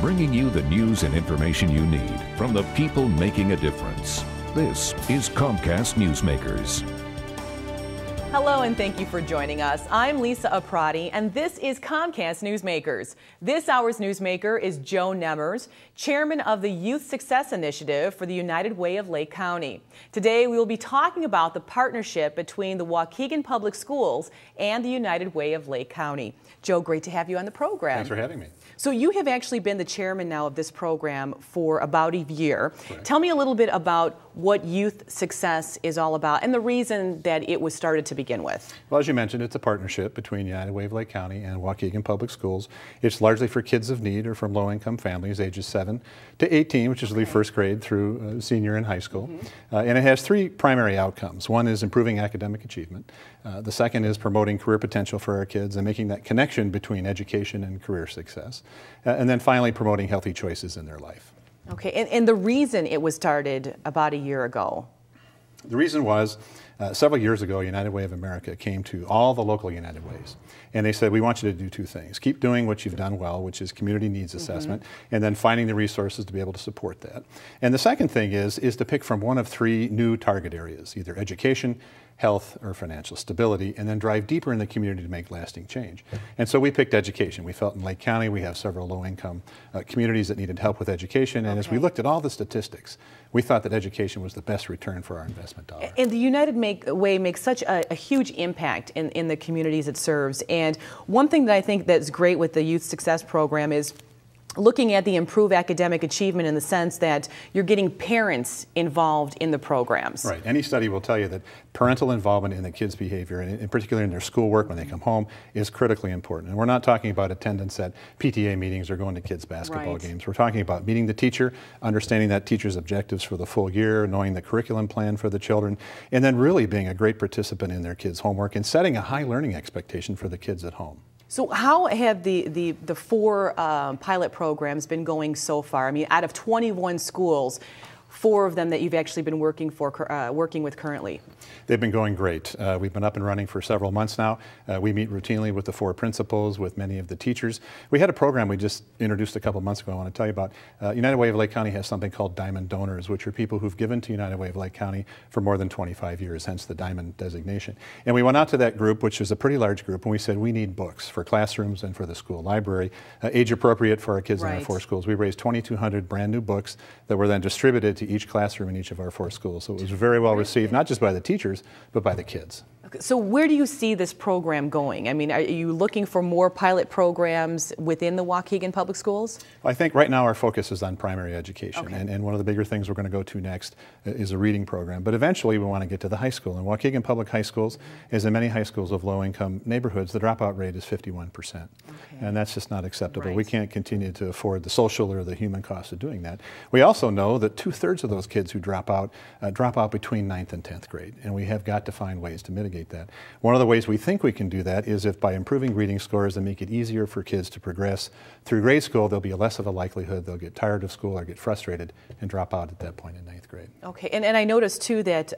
bringing you the news and information you need from the people making a difference. This is Comcast Newsmakers. Hello and thank you for joining us. I'm Lisa Aprati and this is Comcast Newsmakers. This hour's newsmaker is Joe Nemmers, chairman of the Youth Success Initiative for the United Way of Lake County. Today we will be talking about the partnership between the Waukegan Public Schools and the United Way of Lake County. Joe, great to have you on the program. Thanks for having me. So you have actually been the chairman now of this program for about a year. Correct. Tell me a little bit about what Youth Success is all about and the reason that it was started to begin with. Well, as you mentioned, it's a partnership between United Way of Lake County and Waukegan Public Schools. It's largely for kids of need or from low-income families ages 7 to 18, which is the first grade through senior in high school. And it has three primary outcomes. One is improving academic achievement. The second is promoting career potential for our kids and making that connection between education and career success. And then finally, promoting healthy choices in their life. Okay, and the reason it was started about a year ago? The reason was, several years ago, United Way of America came to all the local United Ways, and they said, we want you to do two things. Keep doing what you've done well, which is community needs assessment, and then finding the resources to be able to support that. And the second thing is to pick from one of three new target areas, either education, health, or financial stability, and then drive deeper in the community to make lasting change. And so we picked education. We felt in Lake County we have several low-income communities that needed help with education, and as we looked at all the statistics, we thought that education was the best return for our investment dollar. And the United Way makes such a huge impact in the communities it serves. And one thing that I think that's great with the Youth Success Program is looking at the improved academic achievement in the sense that you're getting parents involved in the programs. Right. Any study will tell you that parental involvement in the kids' behavior, and in particular in their schoolwork when they come home, is critically important. And we're not talking about attendance at PTA meetings or going to kids' basketball games. We're talking about meeting the teacher, understanding that teacher's objectives for the full year, knowing the curriculum plan for the children, and then really being a great participant in their kids' homework and setting a high learning expectation for the kids at home. So how have the four pilot programs been going so far? I mean, out of 21 schools, 4 of them that you've actually been working with currently. They've been going great. We've been up and running for several months now. We meet routinely with the 4 principals, with many of the teachers. We had a program we just introduced a couple months ago I want to tell you about. United Way of Lake County has something called Diamond Donors, which are people who've given to United Way of Lake County for more than 25 years, hence the Diamond designation. And we went out to that group, which is a pretty large group, and we said we need books for classrooms and for the school library, age appropriate for our kids in our 4 schools. We raised 2,200 brand new books that were then distributed to each classroom in each of our 4 schools. So it was very well received, not just by the teachers, but by the kids. So where do you see this program going? I mean, are you looking for more pilot programs within the Waukegan Public Schools? Well, I think right now our focus is on primary education. And one of the bigger things we're going to go to next is a reading program. But eventually we want to get to the high school. In Waukegan Public High Schools, as in many high schools of low-income neighborhoods, the dropout rate is 51%. And that's just not acceptable. We can't continue to afford the social or the human cost of doing that. We also know that 2/3 of those kids who drop out between 9th and 10th grade. And we have got to find ways to mitigate that. One of the ways we think we can do that is if by improving reading scores and make it easier for kids to progress through grade school, there'll be less of a likelihood they'll get tired of school or get frustrated and drop out at that point in 9th grade. Okay, and I noticed too that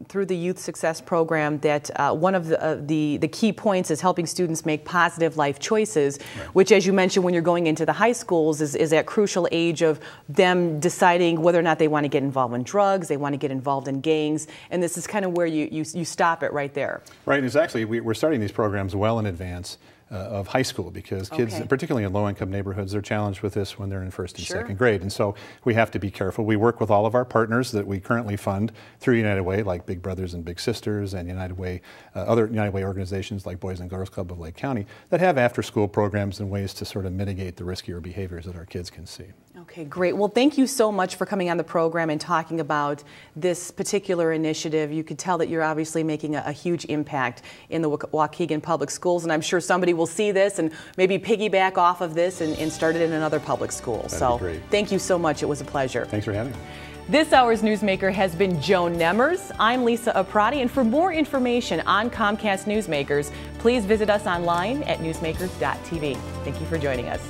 through the Youth Success Program that one of the key points is helping students make positive life choices, which, as you mentioned, when you're going into the high schools is that crucial age of them deciding whether or not they want to get involved in drugs, they want to get involved in gangs, and this is kind of where you stop it right there. Right, and it's actually, we're starting these programs well in advance of high school because kids, particularly in low-income neighborhoods, they're challenged with this when they're in 1st and 2nd grade. And so we have to be careful. We work with all of our partners that we currently fund through United Way, like Big Brothers and Big Sisters, and United Way, other United Way organizations like Boys and Girls Club of Lake County that have after-school programs and ways to sort of mitigate the riskier behaviors that our kids can see. Okay, great. Well, thank you so much for coming on the program and talking about this particular initiative. You could tell that you're obviously making a huge impact in the Waukegan Public Schools, and I'm sure somebody will see this and maybe piggyback off of this and start it in another public school. That'd be great. Thank you so much. It was a pleasure. Thanks for having me. This hour's newsmaker has been Joe Nemmers. I'm Lisa Aprati, and for more information on Comcast Newsmakers, please visit us online at newsmakers.tv. Thank you for joining us.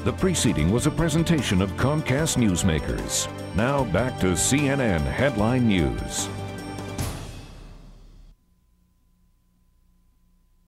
The preceding was a presentation of Comcast Newsmakers. Now back to CNN Headline News.